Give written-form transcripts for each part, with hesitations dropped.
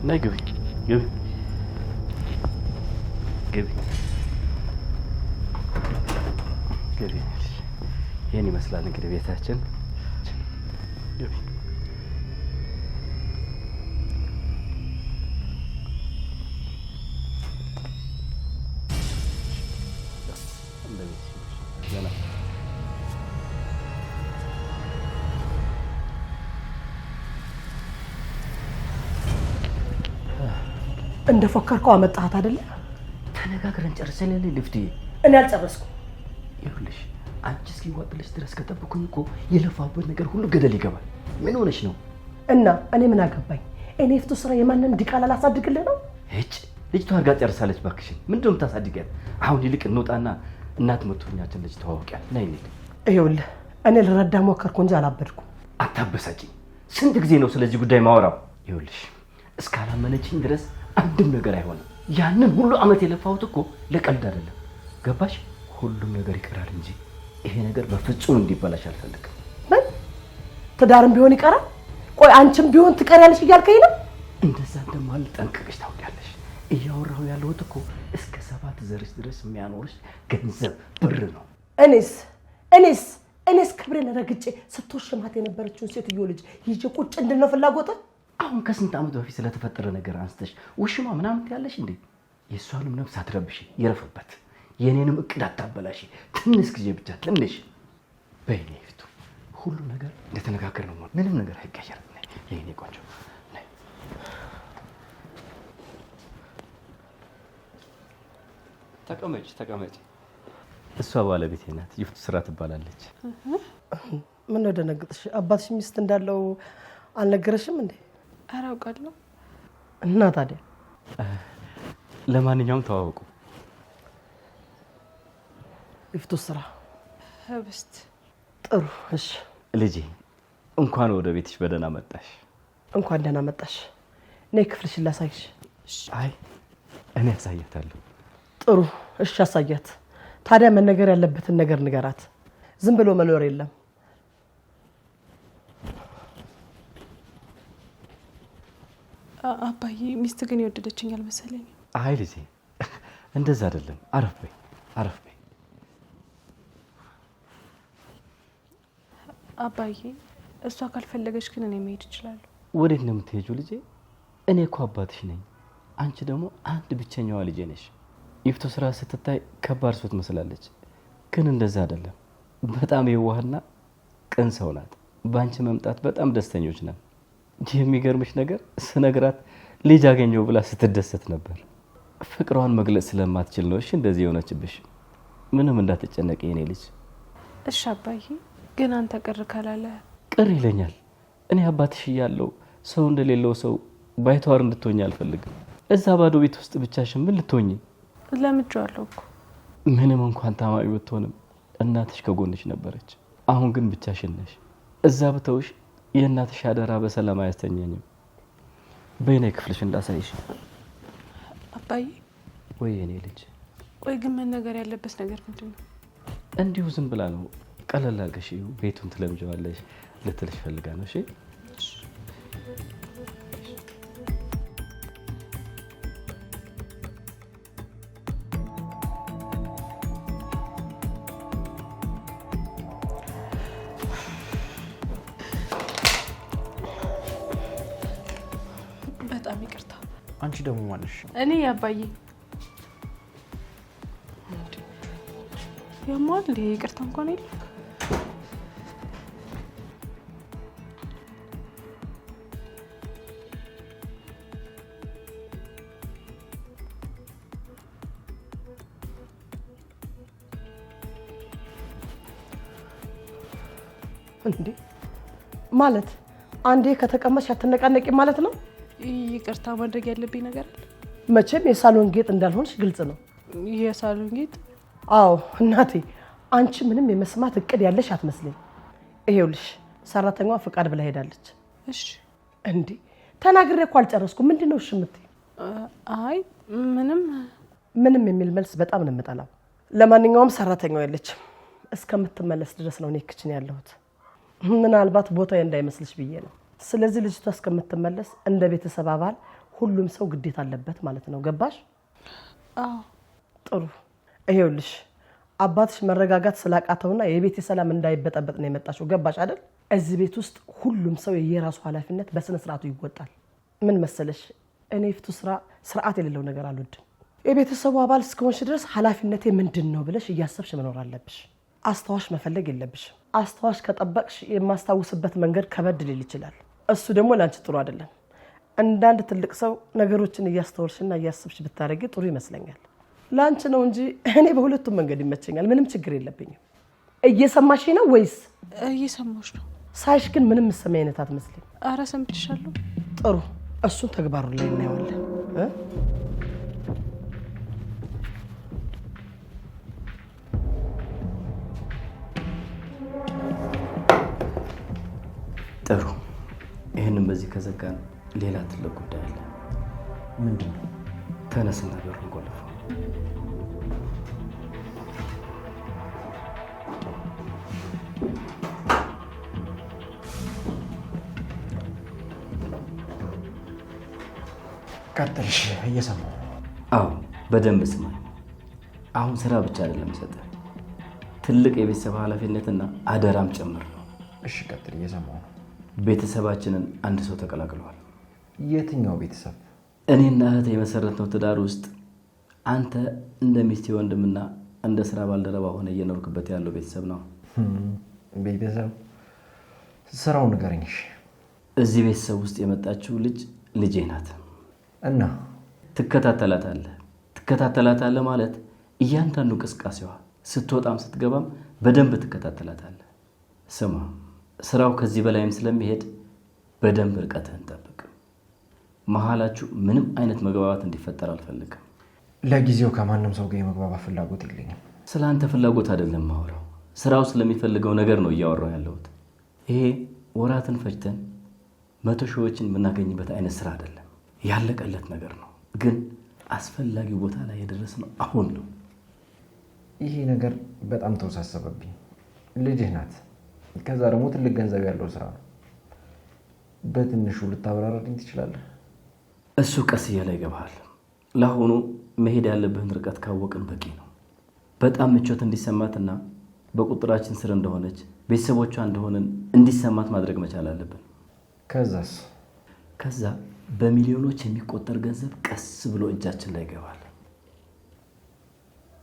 ነይ ግቢ ይሄን ይመስላል እንግዲህ ቤታችን። ግቢ እንደፈከርከው አመጣሃት አይደለ? ተነጋግረን ጨርሰን ልፍቲ። እኔ አልጨረስኩም። ይኸውልሽ አንቺ እስኪዋጥልሽ ድረስ ከጠብኩኝ እኮ የለፋበት ነገር ሁሉ ገደል ይገባል። ምን ሆነሽ ነው? እና እኔ ምን አገባኝ? እኔ ፍቱ ስራ የማንንም ዲቃላ ላሳድግልህ ነው? እጭ ልጅቷ አርጋ ጨርሳለች። ባክሽን ምንድነው የምታሳድጊያት? አሁን ይልቅ እንውጣና እናት መቶኛችን ልጅ ተዋወቂያት። ነይ እንሂድ። ይኸውልህ እኔ ልረዳ ሞከርኩ እንጂ አላበድኩም። አታበሳጭኝ። ስንት ጊዜ ነው ስለዚህ ጉዳይ ማወራው? ይኸውልሽ እስካላመነችኝ ድረስ አንድም ነገር አይሆንም። ያንን ሁሉ አመት የለፋሁት እኮ ለቀልድ አይደለም። ገባሽ? ሁሉም ነገር ይቀራል እንጂ ይሄ ነገር በፍጹም እንዲበላሽ አልፈልግም። ምን ትዳርም ቢሆን ይቀራል? ቆይ አንቺም ቢሆን ትቀሪያለሽ እያልከኝ ነው? እንደዛ እንደማል ጠንቅቀሽ ታውቂያለሽ። እያወራሁ ያለሁት እኮ እስከ 7 ዘርሽ ድረስ የሚያኖርሽ ገንዘብ ብር ነው። እኔስ ክብሬን ረግጬ ስትወሽማት የነበረችውን ሴትዮ ልጅ ይዤ ቁጭ እንድል ነው ፍላጎትህ? አሁን ከስንት ዓመት በፊት ስለተፈጠረ ነገር አንስተሽ ውሽማ ምናምን ያለሽ እንዴ? የእሷንም ነፍስ አትረብሽ፣ ይረፍበት። የኔንም እቅድ አታበላሽ። ትንሽ ጊዜ ብቻ ትንሽ በይኔ ፍቱ። ሁሉ ነገር እንደተነጋገር ነው። ምንም ነገር አይቀየርም። የኔ ቆንጆ ነይ። ተቀመጪ። እሷ ባለቤቴ ናት። ይፍቱ ስራ ትባላለች። ምን ነው ደነግጥሽ? አባትሽ ሚስት እንዳለው አልነገረሽም እንዴ? ኧረ አውቃለሁ። እና ታዲያ ለማንኛውም ተዋወቁ። ይፍቱ ስራ ህብስት። ጥሩ። እሺ ልጄ እንኳን ወደ ቤትሽ በደህና መጣሽ። እንኳን ደህና መጣሽ። ነይ ክፍልሽን ላሳይሽ። አይ እኔ ያሳያታለሁ። ጥሩ እሺ አሳያት። ታዲያ መነገር ያለበትን ነገር ንገራት። ዝም ብሎ መኖር የለም። አባዬ ሚስት ግን የወደደችኝ አልመሰለኝም። አይ ልጄ እንደዛ አይደለም። አረፍ በይ። አባዬ እሷ ካልፈለገች ግን እኔ መሄድ እችላለሁ። ወዴት ነው የምትሄጂው ልጄ? እኔ እኮ አባትሽ ነኝ። አንቺ ደግሞ አንድ ብቸኛዋ ልጄ ነሽ። ይፍቱ ስራ ስትታይ ከባድ ሰው ትመስላለች፣ ግን እንደዛ አይደለም። በጣም የዋህና ቅን ሰው ናት። በአንቺ መምጣት በጣም ደስተኞች ነን። የሚገርምሽ ነገር ስነግራት ልጅ አገኘው ብላ ስትደሰት ነበር። ፍቅሯን መግለጽ ስለማትችል ነው እሺ እንደዚህ የሆነችብሽ። ምንም እንዳትጨነቂ የኔ ልጅ። እሺ አባዬ፣ ግን አንተ ቅር ካላለ? ቅር ይለኛል። እኔ አባትሽ እያለሁ ሰው እንደሌለው ሰው ባይተዋር እንድትሆኝ አልፈልግም። እዛ ባዶ ቤት ውስጥ ብቻሽን ምን ልትሆኚ? ለምጄዋለሁ እኮ። ምንም እንኳን ታማሚ ብትሆንም እናትሽ ከጎንሽ ነበረች። አሁን ግን ብቻሽን ነሽ። እዛ ብተውሽ የእናትሽ አደራ በሰላም አያስተኛኝም። በይኔ ክፍልሽ እንዳሳይሽ። አባዬ። ወይ የኔ ልጅ። ቆይ ግን መነገር ያለበት ነገር ምንድነው? እንዲሁ ዝም ብላ ነው። ቀለል አድርገሽ ቤቱን ትለምጂዋለሽ ልትልሽ ፈልጋ ነው። እሺ በጣም ይቅርታ። አንቺ ደግሞ ማነሽ? እኔ አባዬ። ያማል ይቅርታ እንኳን የለም። እንዴ ማለት አንዴ ከተቀመጥሽ አትነቃነቂ ማለት ነው? ይቅርታ ማድረግ ያለብኝ ነገር አለ። መቼም የሳሎን ጌጥ እንዳልሆንሽ ግልጽ ነው። የሳሎን ጌጥ? አዎ እናቴ፣ አንቺ ምንም የመስማት እቅድ ያለሽ አትመስለኝ። ይሄውልሽ ሰራተኛዋ ፍቃድ ብላ ሄዳለች። እሺ። እንዴ ተናግሬ እኮ አልጨረስኩም። ምንድነው እሺ የምትይው? አይ ምንም የሚል መልስ በጣም ነው የምጠላው። ለማንኛውም ሰራተኛዋ የለችም። እስከምትመለስ ድረስ ነው እኔ ክችን ያለሁት። ምናልባት ቦታዬ እንዳይመስልሽ ብዬ ነው። ስለዚህ ልጅቷ እስከምትመለስ እንደ ቤተሰብ አባል ሁሉም ሰው ግዴታ አለበት ማለት ነው። ገባሽ? አዎ። ጥሩ። ይሄውልሽ አባትሽ መረጋጋት ስላቃተውና የቤት ሰላም እንዳይበጠበጥ ነው የመጣሽው። ገባሽ አይደል? እዚህ ቤት ውስጥ ሁሉም ሰው የየራሱ ኃላፊነት በስነ ስርዓቱ ይወጣል። ምን መሰለሽ እኔ ፍቱ ስርዓት የሌለው ነገር አልወድም። የቤተሰቡ አባል እስከሆንሽ ድረስ ኃላፊነቴ ምንድን ነው ብለሽ እያሰብሽ መኖር አለብሽ። አስተዋሽ መፈለግ የለብሽም። አስተዋሽ ከጠበቅሽ የማስታውስበት መንገድ ከበድ ሊል ይችላል። እሱ ደግሞ ላንቺ ጥሩ አይደለም። እንዳንድ ትልቅ ሰው ነገሮችን እያስተዋልሽና እያሰብሽ ብታረጊ ጥሩ ይመስለኛል። ላንቺ ነው እንጂ እኔ በሁለቱም መንገድ ይመቸኛል። ምንም ችግር የለብኝም። እየሰማሽ ነው ወይስ? እየሰማሽ ነው። ሳይሽ ግን ምንም መሰማኝ አይነት አትመስልም። አረ ሰምቼሻለሁ። ጥሩ፣ እሱን ተግባሩ ላይ እናየዋለን። ጥሩ። ይህንን በዚህ ከዘጋን ሌላ ትልቅ ጉዳይ አለ። ምንድን ነው? ተነስና በሩን ቆልፈው። ቀጥልሽ፣ እየሰማሁ። አዎ በደንብ ስማኝ። አሁን ስራ ብቻ አይደለም ሰጠህ፣ ትልቅ የቤተሰብ ኃላፊነትና አደራም ጭምር ነው። እሺ ቀጥል፣ እየሰማሁ ነው። ቤተሰባችንን አንድ ሰው ተቀላቅለዋል። የትኛው ቤተሰብ? እኔና እህቴ የመሰረትነው ትዳር ውስጥ አንተ እንደ ሚስቴ ወንድምና እንደ ስራ ባልደረባ ሆነ እየኖርክበት ያለው ቤተሰብ ነው። ቤተሰብ? ስራው ንገረኝ። እዚህ ቤተሰብ ውስጥ የመጣችው ልጄ ናት እና ትከታተላታለህ ማለት እያንዳንዱ እንቅስቃሴዋ ስትወጣም ስትገባም በደንብ ትከታተላታለህ። ስማ፣ ስራው ከዚህ በላይም ስለሚሄድ በደንብ ርቀትህን ጠብቅ። መሀላችሁ ምንም አይነት መግባባት እንዲፈጠር አልፈልግም። ለጊዜው ከማንም ሰው ጋር የመግባባት ፍላጎት የለኝም። ስለ አንተ ፍላጎት አይደለም ማውራው፣ ስራው ስለሚፈልገው ነገር ነው እያወራው ያለሁት። ይሄ ወራትን ፈጅተን 100 ሺዎችን የምናገኝበት አይነት ስራ አይደለም፣ ያለቀለት ነገር ነው። ግን አስፈላጊው ቦታ ላይ የደረስነው አሁን ነው። ይሄ ነገር በጣም ተወሳሰበብኝ። ልጅህ ናት፣ ከዛ ደግሞ ትልቅ ገንዘብ ያለው ስራ ነው። በትንሹ ልታብራራልኝ ትችላለህ? እሱ ቀስ እያለ ይገባሃል። ለአሁኑ መሄድ ያለብህን ርቀት ካወቅን በቂ ነው። በጣም ምቾት እንዲሰማትና በቁጥራችን ስር እንደሆነች ቤተሰቦቿ እንደሆነን እንዲሰማት ማድረግ መቻል አለብን። ከዛስ? ከዛ በሚሊዮኖች የሚቆጠር ገንዘብ ቀስ ብሎ እጃችን ላይ ይገባል።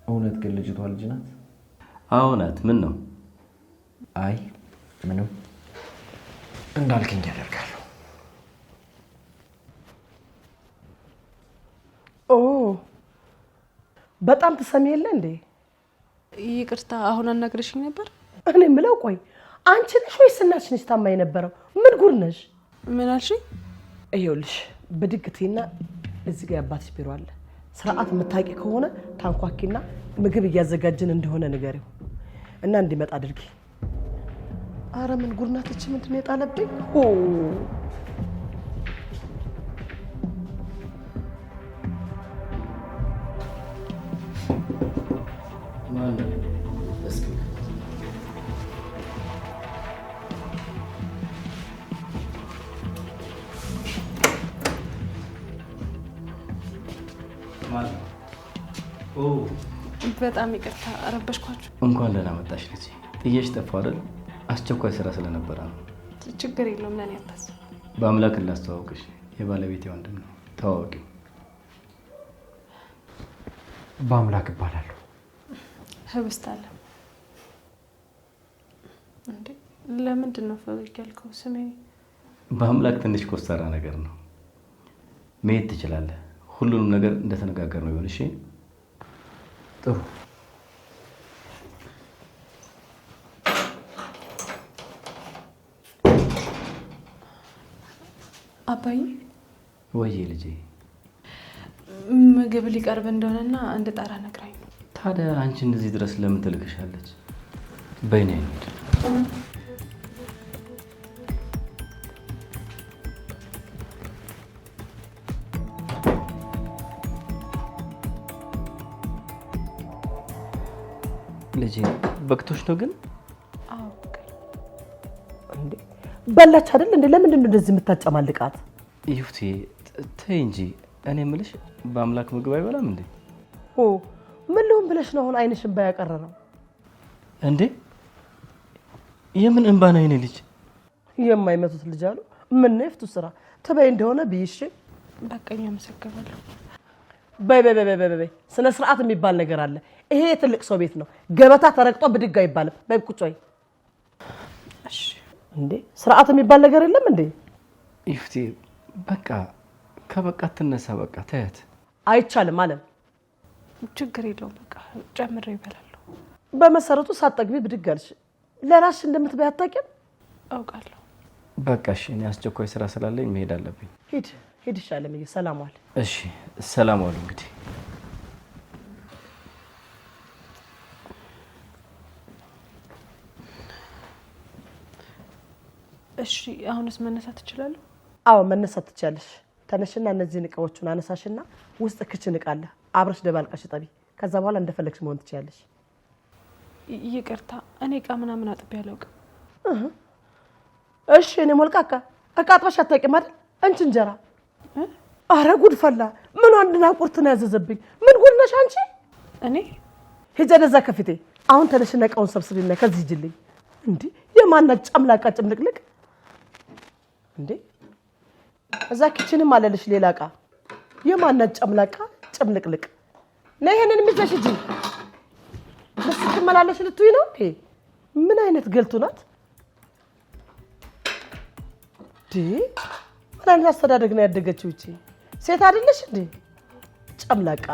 እውነት ግን ልጅቷ ልጅ ናት? አዎ ናት። ምን ነው? አይ ምንም፣ እንዳልከኝ ያደርጋለሁ። በጣም ትሰሚ የለ እንዴ? ይቅርታ፣ አሁን አናግረሽኝ ነበር። እኔ የምለው ቆይ አንቺ ነሽ ወይስ እናትሽ ነሽ ታማ የነበረው? ምን ጉድ ነሽ? ምን አልሽኝ? ይኸውልሽ ብድግቴና እዚህ ጋር የአባትሽ ቢሮ አለ። ስርዓት የምታውቂ ከሆነ ታንኳኪና ምግብ እያዘጋጀን እንደሆነ ንገሪው እና እንዲመጣ አድርጊ። አረ ምን ጉድ ናት እቺ! ምንድን ነው የጣለብኝ? በጣም ይቅርታ አረበሽኳችሁ። እንኳን ደህና መጣሽ ልጄ። ጥዬሽ ጠፋሁ አይደል? አስቸኳይ ስራ ስለነበረ ነው። ችግር የለውም፣ ለኔ አታስብ። በአምላክ ላስተዋውቅሽ፣ የባለቤቴ ወንድም ነው። ተዋወቂ። በአምላክ እባላለሁ። ህብስት አለ እንዴ? ለምንድን ነው ፈገግ ያልከው? ስሜ በአምላክ ትንሽ ኮስታራ ነገር ነው። መሄድ ትችላለህ። ሁሉንም ነገር እንደተነጋገር ነው ይሆን? እሺ ጥሩ። አባዬ። ወይ ልጄ፣ ምግብ ሊቀርብ እንደሆነና እንድጠራ ነግራኝ ነው። ታዲያ አንቺ እንደዚህ ድረስ ለምን ትልክሻለች? በይኔ እንሂድ። ልጄ በቅቶሽ ነው ግን? አዎ እንዴ በላች አይደል እንዴ? ለምንድን ነው እንደዚህ የምታጨማልቃት? ይሁቴ ተይ እንጂ እኔ የምልሽ በአምላክ ምግብ አይበላም እንዴ? ኦ ምን ልሁን ብለሽ ነው አሁን አይንሽን ባያቀረረው እንዴ? የምን እንባ ነው የኔ ልጅ? የማይመቱት ልጅ አሉ። ምን ነው የፍቱ ስራ ተበይ እንደሆነ ብይሽ በቃኛ መሰከባለሁ። በይ ስነ ስርዓት የሚባል ነገር አለ። ይሄ የትልቅ ሰው ቤት ነው። ገበታ ተረግጦ ብድግ አይባልም። በይ ቁጭ በይ። እሺ እንዴ ስርዓት የሚባል ነገር የለም እንዴ? ይፍቴ በቃ ከበቃ ትነሳ በቃ ታያት። አይቻልም አለም። ችግር የለውም በቃ ጨምሬ ይበላለሁ። በመሰረቱ ሳትጠግቢ ብድግ አልሽ። ለራስሽ እንደምትበይ አታውቂም? አውቃለሁ። በቃ እሺ፣ እኔ አስቸኳይ ስራ ስላለኝ መሄድ አለብኝ። ሂድ አለምዬ። ሰላም ዋል። እሺ ሰላም ዋሉ። እንግዲህ እሺ አሁንስ መነሳት ትችላለህ? አዎ መነሳት ትችያለሽ። ተነሽና እነዚህን እቃዎቹን አነሳሽና ውስጥ ክችን እቃ አለ አብረሽ ደባልቀሽ ጠቢ። ከዛ በኋላ እንደፈለግሽ መሆን ትችያለሽ። ይቅርታ እኔ እቃ ምናምን አጥቤ አላውቅም። እሺ እኔ ሞልቃቃ እቃ አጥበሽ አታውቂም አይደል? አንቺ እንጀራ አረ ጉድ ፈላ። ምን አንድና ቁርት ነው ያዘዘብኝ? ምን ጉድ ነሽ አንቺ? እኔ ሂጂ ወደዛ ከፊቴ። አሁን ተነሽና እቃውን ሰብስቢና ከዚህ ሂጂልኝ። እንዴ የማናት ጨምላቃ ጭምልቅልቅ እንዴ? እዛ ኪችንም አለልሽ ሌላ እቃ። የማናት ጨምላቃ ጭምልቅልቅ ነይ። ይሄንን ምትሽ ሂጂ። ልትመላለሽ ልትይ ነው? ምን አይነት ገልቱ ናት? ምን አይነት አስተዳደግ ነው ያደገችው? እቺ ሴት አይደለሽ እንዴ? ጨምላቃ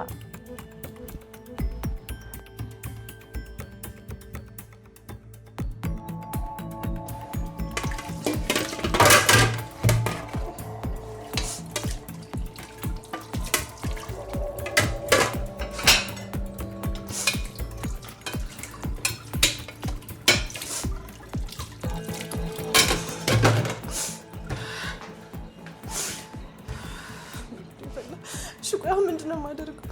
አሁን ምንድነው የማደርገው?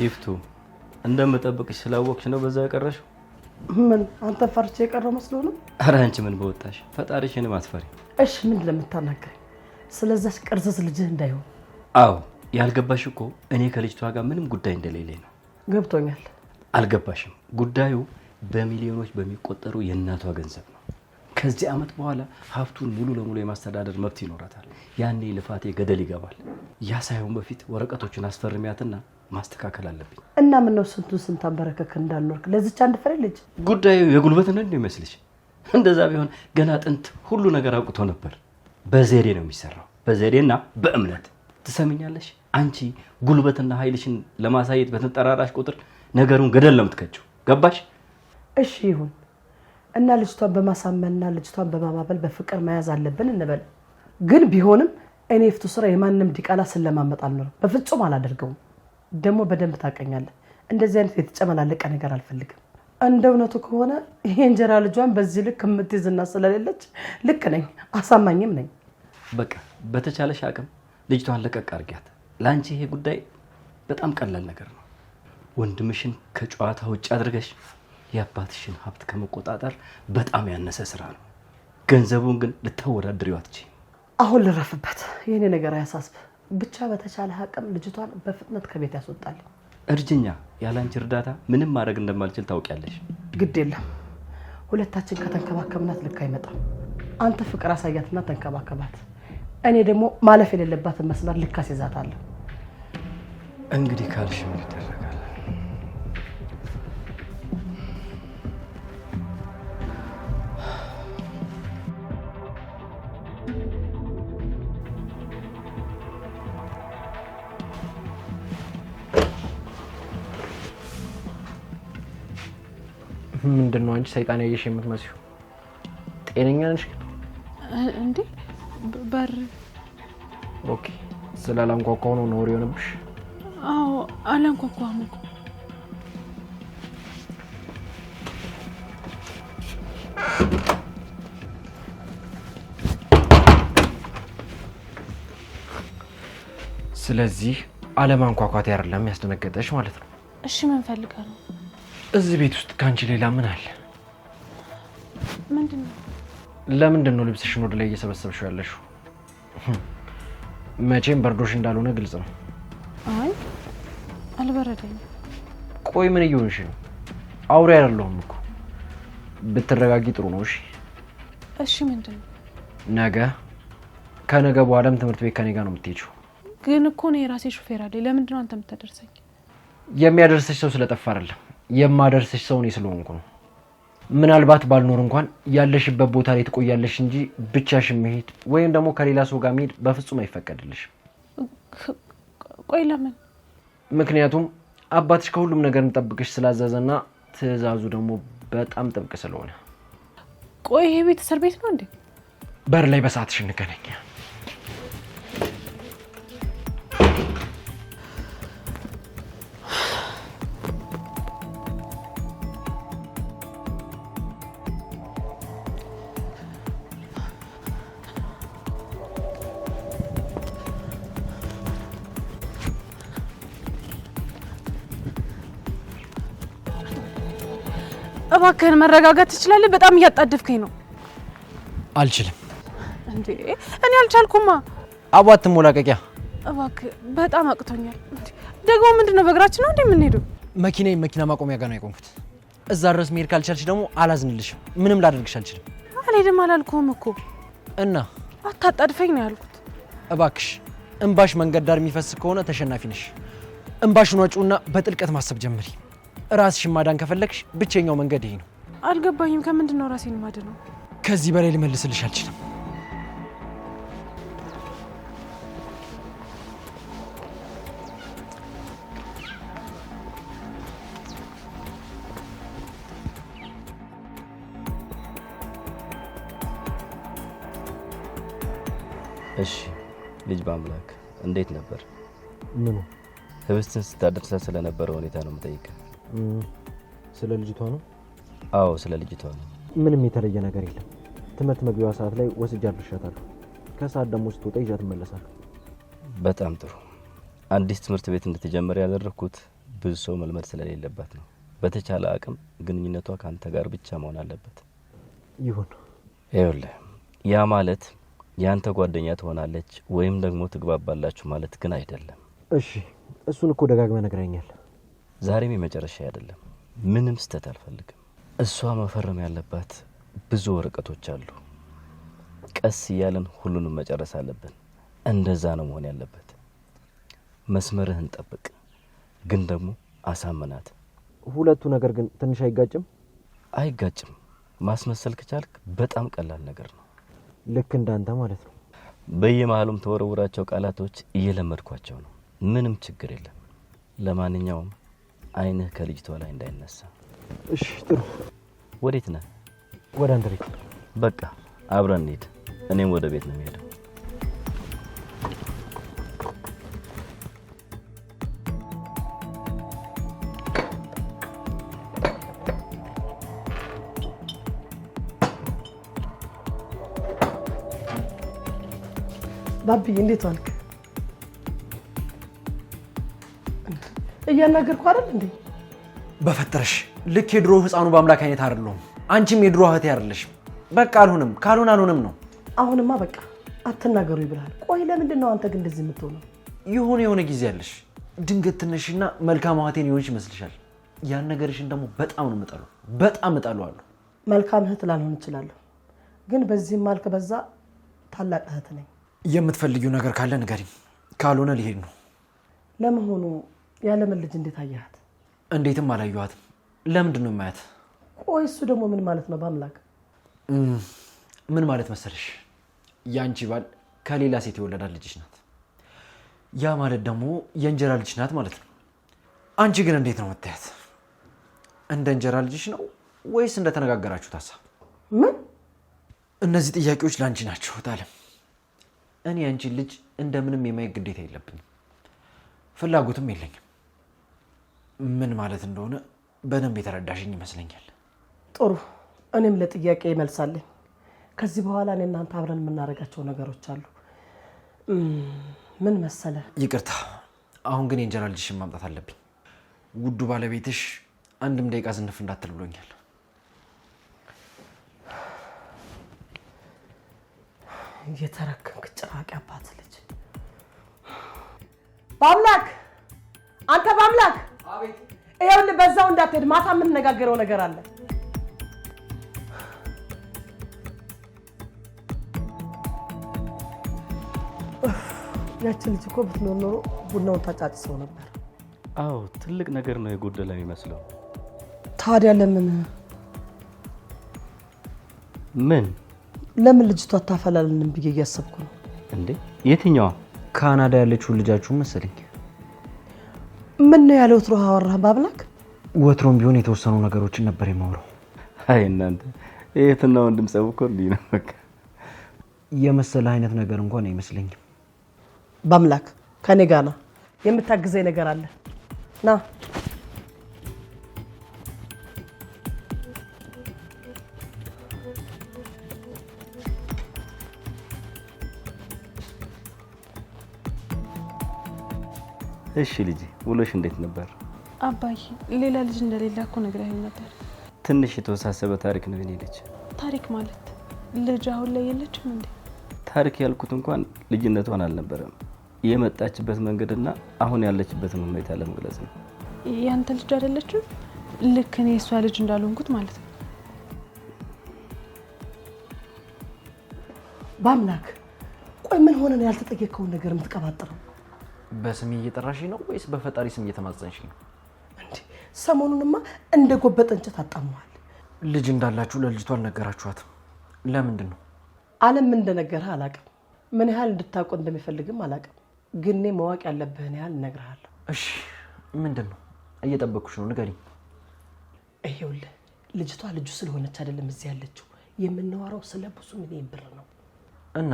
ይፍቱ እንደምጠብቅሽ ስላወቅሽ ነው በዛ ያቀረሽው? ምን አንተ ፈርቼ የቀረው መስሎ ነው? ኧረ አንቺ ምን በወጣሽ፣ ፈጣሪሽንም አትፈሪ። እሺ ምን ለምታናገረኝ? ስለዛች ቅርዝዝ ልጅህ እንዳይሆን። አዎ ያልገባሽ እኮ እኔ ከልጅቷ ጋር ምንም ጉዳይ እንደሌለኝ ነው። ገብቶኛል። አልገባሽም? ጉዳዩ በሚሊዮኖች በሚቆጠሩ የእናቷ ገንዘብ ነው። ከዚህ ዓመት በኋላ ሀብቱን ሙሉ ለሙሉ የማስተዳደር መብት ይኖራታል። ያኔ ልፋቴ ገደል ይገባል። ያ ሳይሆን በፊት ወረቀቶችን አስፈርሚያትና ማስተካከል አለብኝ። እና ምን ነው ስንት አንበረከክ እንዳልኖርክ ለዚች አንድ ፍሬ ልጅ? ጉዳዩ የጉልበት ነው ይመስልሽ? እንደዛ ቢሆን ገና ጥንት ሁሉ ነገር አውቅቶ ነበር። በዘዴ ነው የሚሰራው፣ በዘዴና በእምነት። ትሰሚኛለሽ? አንቺ ጉልበትና ኃይልሽን ለማሳየት በተንጠራራሽ ቁጥር ነገሩን ገደል ነው የምትከቺው። ገባሽ? እሺ ይሁን። እና ልጅቷን በማሳመንና ልጅቷን በማባበል በፍቅር መያዝ አለብን እንበል። ግን ቢሆንም እኔ ፍቱ ስራ የማንም ዲቃላ ስለማመጣ ነው በፍጹም አላደርገውም። ደግሞ በደንብ ታቀኛለህ። እንደዚህ አይነት የተጨመላለቀ ነገር አልፈልግም። እንደ እውነቱ ከሆነ ይሄ እንጀራ ልጇን በዚህ ልክ የምትይዝና ስለሌለች ልክ ነኝ፣ አሳማኝም ነኝ። በቃ በተቻለሽ አቅም ልጅቷን ለቀቅ አድርጊያት። ለአንቺ ይሄ ጉዳይ በጣም ቀላል ነገር ነው። ወንድምሽን ከጨዋታ ውጭ አድርገሽ የአባትሽን ሀብት ከመቆጣጠር በጣም ያነሰ ስራ ነው። ገንዘቡን ግን ልታወዳድሪው አትችይም። አሁን ልረፍበት። የኔ ነገር አያሳስብ። ብቻ በተቻለ አቅም ልጅቷን በፍጥነት ከቤት ያስወጣል። እርጅኛ ያላንቺ እርዳታ ምንም ማድረግ እንደማልችል ታውቂያለሽ። ግድ የለም። ሁለታችን ከተንከባከብናት ልክ አይመጣም። አንተ ፍቅር አሳያትና ተንከባከባት። እኔ ደግሞ ማለፍ የሌለባትን መስመር ልክ አስይዛታለሁ። እንግዲህ ካልሽ ምን ይደረጋል? ምንድነው አንቺ ሰይጣን ያየሽ የምትመስዩ? ጤነኛ ነሽ? እንዴ በር ኦኬ። ስላላንኳኳው ነው ነውር የሆነብሽ? አዎ አላንኳኳም እኮ። ስለዚህ አለማንኳኳት አይደለም ያስደነገጠሽ ማለት ነው? እሺ ምን ፈልገህ ነው? እዚህ ቤት ውስጥ ካንቺ ሌላ ምን አለ? ምንድነው? ለምንድን ነው ልብስሽን ወደ ላይ እየሰበሰብሽው ያለሽው? መቼም በርዶሽ እንዳልሆነ ግልጽ ነው። አይ አልበረደኝም። ቆይ ምን እየሆንሽ ነው? አውሬ አይደለሁም እኮ። ብትረጋጊ ጥሩ ነው። እሺ እሺ ምንድነው? ከነገ በኋላም ትምህርት ቤት ከኔ ጋር ነው የምትሄጂው። ግን እኮ ነው የራሴ ሹፌር አለ። ለምንድነው አንተ የምታደርሰኝ? የሚያደርስሽ ሰው ስለጠፋ አይደለም፣ የማደርስሽ ሰው እኔ ስለሆንኩ ነው። ምናልባት ባልኖር እንኳን ያለሽበት ቦታ ላይ ትቆያለሽ እንጂ ብቻሽን መሄድ ወይም ደግሞ ከሌላ ሰው ጋር መሄድ በፍጹም አይፈቀድልሽም። ቆይ ለምን? ምክንያቱም አባትሽ ከሁሉም ነገር እንጠብቅሽ ስላዘዘና ትዕዛዙ ደግሞ በጣም ጥብቅ ስለሆነ። ቆይ ይሄ ቤት እስር ቤት ነው እንዴ? በር ላይ በሰዓትሽ እንገናኝ። እባክህን መረጋጋት ትችላለህ? በጣም እያጣደፍከኝ ነው። አልችልም። እንዴ እኔ አልቻልኩማ። አቧት ሞላቀቂያ። እባክህ በጣም አቅቶኛል። ደግሞ ምንድነው በእግራችን ነው እንዴ የምንሄደው? መኪና ማቆሚያ ጋር ነው የቆምኩት። እዛ ድረስ መሄድ ካልቻልሽ ደግሞ አላዝንልሽም። ምንም ላደርግሽ አልችልም። አልሄድም አላልኩህም እኮ። እና አታጣድፈኝ ነው ያልኩት። እባክሽ እንባሽ መንገድ ዳር የሚፈስ ከሆነ ተሸናፊ ነሽ። እንባሽን ወጪውና በጥልቀት ማሰብ ጀምሪ። ራስሽን ማዳን ከፈለግሽ ብቸኛው መንገድ ይሄ ነው። አልገባኝም። ከምንድነው ራሴን ማዳነው? ከዚህ በላይ ልመልስልሽ አልችልም። እሺ ልጅ በአምላክ እንዴት ነበር? ምኑ? ህብስትን ስታደርሳ ስለነበረ ሁኔታ ነው የምጠይቀው። ስለ ልጅቷ ነው? አዎ ስለ ልጅቷ ነው። ምንም የተለየ ነገር የለም። ትምህርት መግቢያዋ ሰዓት ላይ ወስጄ አድርሻታለሁ። ከሰዓት ደግሞ ስትወጣ ይዣት እመለሳለሁ። በጣም ጥሩ። አዲስ ትምህርት ቤት እንድትጀምር ያደረኩት ብዙ ሰው መልመድ ስለሌለባት ነው። በተቻለ አቅም ግንኙነቷ ካንተ ጋር ብቻ መሆን አለበት። ይሁን። ይኸውልህ ያ ማለት ያንተ ጓደኛ ትሆናለች ወይም ደግሞ ትግባባላችሁ ማለት ግን አይደለም። እሺ እሱን እኮ ደጋግመህ ነግረኛል። ዛሬም የመጨረሻ አይደለም። ምንም ስተት አልፈልግም። እሷ መፈረም ያለባት ብዙ ወረቀቶች አሉ። ቀስ እያለን ሁሉንም መጨረስ አለብን። እንደዛ ነው መሆን ያለበት። መስመርህን ጠብቅ፣ ግን ደግሞ አሳምናት። ሁለቱ ነገር ግን ትንሽ አይጋጭም? አይጋጭም። ማስመሰል ከቻልክ በጣም ቀላል ነገር ነው። ልክ እንዳንተ ማለት ነው። በየመሃሉም ተወረውራቸው ቃላቶች እየለመድኳቸው ነው። ምንም ችግር የለም። ለማንኛውም አይንህ ከልጅቷ ላይ እንዳይነሳ። እሺ ጥሩ። ወዴት ነህ? ወደ አንተ ቤት። በቃ አብረን እንሂድ። እኔም ወደ ቤት ነው የምሄደው። ባቢ እንዴት ዋልክ? እያናገርኩ አይደል እንዴ? በፈጠረሽ ልክ የድሮ ህፃኑ በአምላክ አይነት አይደለም። አንቺም የድሮ እህቴ አይደለሽም። በቃ ካልሆነም ነው። አሁንማ በቃ አትናገሩ ይብላል። ቆይ ለምንድን ነው አንተ ግን እንደዚህ የምትሆነው? የሆነ ጊዜ ያለሽ ድንገት ትነሽና መልካም እህቴን ይሆንሽ ይመስልሻል። ያን ነገርሽን ደግሞ በጣም ነው የምጠላው። በጣም እጠላዋለሁ። መልካም እህት ላልሆን እችላለሁ፣ ግን በዚህም ማልክ በዛ ታላቅ እህት ነኝ። የምትፈልጊው ነገር ካለ ንገሪኝ፣ ካልሆነ ሊሄድ ነው። ለመሆኑ ያለምን ልጅ እንዴት አያት? እንዴትም አላየኋትም። ለምንድን ነው የማያት? ቆይ እሱ ደግሞ ምን ማለት ነው? በአምላክ ምን ማለት መሰለሽ፣ ያንቺ ባል ከሌላ ሴት የወለዳት ልጅሽ ናት። ያ ማለት ደግሞ የእንጀራ ልጅ ናት ማለት ነው። አንቺ ግን እንዴት ነው የምታያት? እንደ እንጀራ ልጅሽ ነው ወይስ እንደተነጋገራችሁት ሀሳብ? ምን እነዚህ ጥያቄዎች ላንቺ ናቸው ታለም። እኔ አንቺን ልጅ እንደምንም የማየት ግዴታ የለብኝም፣ ፍላጎትም የለኝም። ምን ማለት እንደሆነ በደንብ የተረዳሽኝ ይመስለኛል። ጥሩ፣ እኔም ለጥያቄ ይመልሳለኝ። ከዚህ በኋላ እኔ እናንተ አብረን የምናደርጋቸው ነገሮች አሉ። ምን መሰለ? ይቅርታ፣ አሁን ግን የእንጀራ ልጅሽን ማምጣት አለብኝ። ውዱ ባለቤትሽ አንድም ደቂቃ ዝንፍ እንዳትል ብሎኛል። እየተረከንክ ጭራቂ አባት ልጅ። በአምላክ አንተ በአምላክ ይኸውልህ፣ በዛው እንዳትሄድ፣ ማታ የምንነጋገረው ነገር አለ። ያችን ልጅ እኮ ብትኖር ኖሮ ቡናውን ታጫጭሰው ነበር። አዎ ትልቅ ነገር ነው የጎደለ የሚመስለው። ታዲያ ለምን ልጅቷ አታፈላልንም ብዬ እያሰብኩ ነው። እንዴ የትኛዋ? ካናዳ ያለችው ልጃችሁ መሰለኝ። ምን ነው ያለው? ወትሮ አወራህ በአምላክ? ወትሮም ቢሆን የተወሰኑ ነገሮችን ነበር የማወራው። አይ እናንተ የትና ወንድም ጸብ እኮ እንዲህ ነው። በቃ የመሰለ አይነት ነገር እንኳን አይመስለኝም። በአምላክ ከኔ ጋር ና፣ የምታግዘኝ ነገር አለ። ና እሺ ልጅ ውሎሽ እንዴት ነበር? አባዬ ሌላ ልጅ እንደሌላ እኮ ነግረኸኝ ነበር። ትንሽ የተወሳሰበ ታሪክ ነው የኔ ልጅ። ታሪክ ማለት ልጅ አሁን ላይ የለችም እንዴ? ታሪክ ያልኩት እንኳን ልጅነቷን አልነበረም፣ የመጣችበት መንገድና አሁን ያለችበትን ሁኔታ ለመግለጽ ነው። ያንተ ልጅ አይደለችም? ልክ እኔ እሷ ልጅ እንዳልሆንኩት ማለት ነው። በአምላክ ቆይ ምን ሆነ ነው ያልተጠየቀውን ነገር የምትቀባጥረው? በስሜ እየጠራሽኝ ነው ወይስ በፈጣሪ ስም እየተማጸንሽኝ ነው? እንዴ ሰሞኑንማ እንደ ጎበጠ እንጨት አጣመዋል። ልጅ እንዳላችሁ ለልጅቷ አልነገራችኋትም? ለምንድን ነው? ዓለም ምን እንደነገረህ አላውቅም። ምን ያህል እንድታውቀው እንደሚፈልግም አላውቅም። ግን እኔ ማወቅ ያለብህን ያህል እነግርሃለሁ። እሺ ምንድን ነው? እየጠበቅኩሽ ነው፣ ንገሪኝ። ይኸውልህ ልጅቷ ልጁ ስለሆነች አይደለም እዚህ ያለችው፣ የምናወራው ስለ ብዙ ሚሊዮን ብር ነው። እና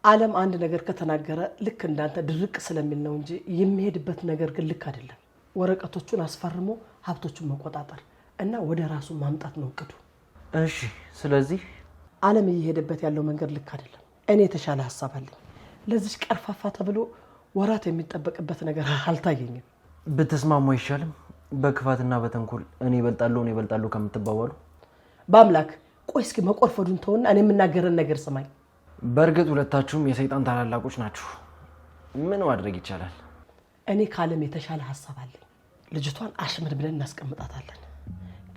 ዓለም አንድ ነገር ከተናገረ ልክ እንዳንተ ድርቅ ስለሚል ነው እንጂ የሚሄድበት ነገር ግን ልክ አይደለም። ወረቀቶቹን አስፈርሞ ሀብቶቹን መቆጣጠር እና ወደ ራሱ ማምጣት ነው እቅዱ። እሺ ስለዚህ ዓለም እየሄደበት ያለው መንገድ ልክ አይደለም። እኔ የተሻለ ሀሳብ አለኝ። ለዚህ ቀርፋፋ ተብሎ ወራት የሚጠበቅበት ነገር አልታየኝም። ብትስማሙ አይሻልም? በክፋትና በተንኮል እኔ እበልጣለሁ ከምትባባሉ። በአምላክ ቆይ እስኪ መቆርፈዱን ተውና እኔ የምናገረን ነገር ስማኝ። በእርግጥ ሁለታችሁም የሰይጣን ታላላቆች ናችሁ። ምን ማድረግ ይቻላል? እኔ ከዓለም የተሻለ ሀሳብ አለኝ። ልጅቷን አሽምር ብለን እናስቀምጣታለን።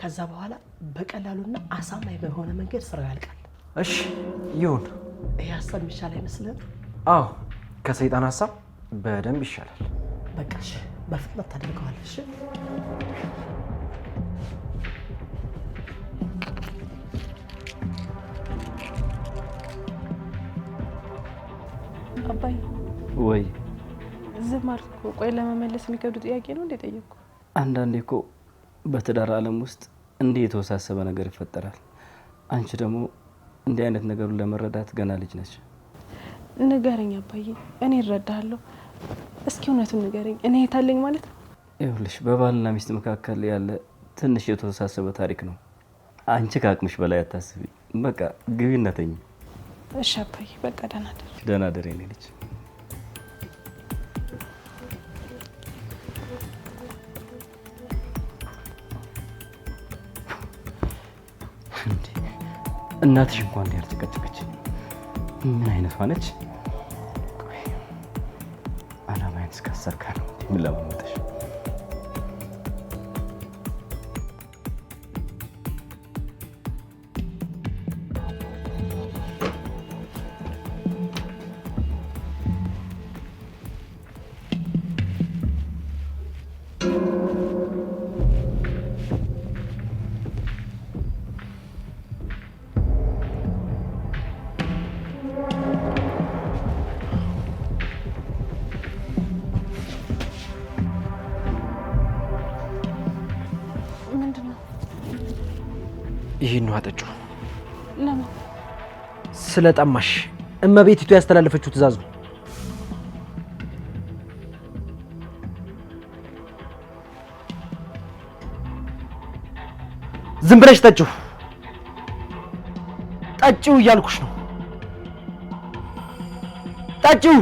ከዛ በኋላ በቀላሉና አሳማኝ በሆነ መንገድ ስራው ያልቃል። እሺ ይሁን። ይሄ ሀሳብ የሚሻል አይመስልህም? አዎ ከሰይጣን ሀሳብ በደንብ ይሻላል። በቃ እሺ፣ በፍጥነት ታደርገዋለህ። እሺ አባይ ወይ ዝም አልኩ። ቆይ ለመመለስ የሚከብዱ ጥያቄ ነው እንዴ ጠየቅኩ? አንዳንዴ እኮ በትዳር ዓለም ውስጥ እንዲህ የተወሳሰበ ነገር ይፈጠራል። አንቺ ደግሞ እንዲህ አይነት ነገሩን ለመረዳት ገና ልጅ ነች። ንገረኝ አባዬ፣ እኔ እረዳለሁ። እስኪ እውነቱን ንገረኝ። እኔ የታለኝ ማለት ነው? ይኸውልሽ በባልና ሚስት መካከል ያለ ትንሽ የተወሳሰበ ታሪክ ነው። አንቺ ከአቅምሽ በላይ አታስቢ። በቃ ግቢና ተኝ። እሺ አባዬ፣ በቃ ደህና ደር። ደህና ደር የኔ ልጅ። እናትሽ እንኳን እንዲህ ያልጨቀጨቀች ምን አይነቷ ነች? አላማዬን እስካሰርካ ነው የምለማመጥሽ። ምንድን ነው? ይህን ውሃ ጠጪው። ለምን? ስለጠማሽ እመቤቲቱ ያስተላለፈችው ትእዛዝ ነው። ዝም ብለሽ ጠጪው እያልኩሽ ነው። ጠጪው